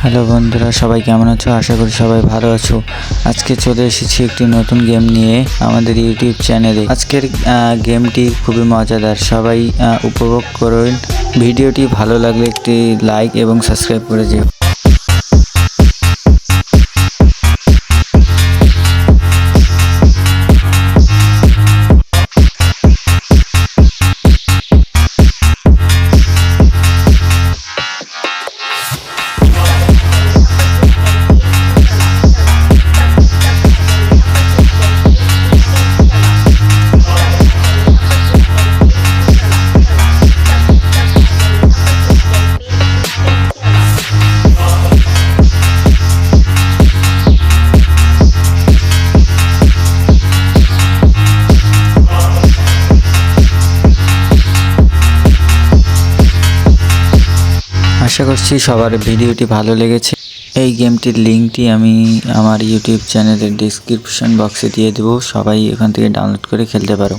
Hello বন্ধুরা, সবাই কেমন আছো? আশা করি সবাই ভালো আছো। আজকে চলে এসেছি একটি নতুন গেম নিয়ে আমাদের ইউটিউব চ্যানেলে। আজকের গেমটি খুবই মজাদার, সবাই উপভোগ করুন। ভিডিওটি ভালো লাগলে একটি লাইক এবং সাবস্ক্রাইব করে যেও। আশা করছি সবার ভিডিওটি ভালো লেগেছে। এই গেমটির লিঙ্কটি আমি আমার ইউটিউব চ্যানেলের ডেসক্রিপশন বক্সে দিয়ে দেবো, সবাই এখান থেকে ডাউনলোড করে খেলতে পারো।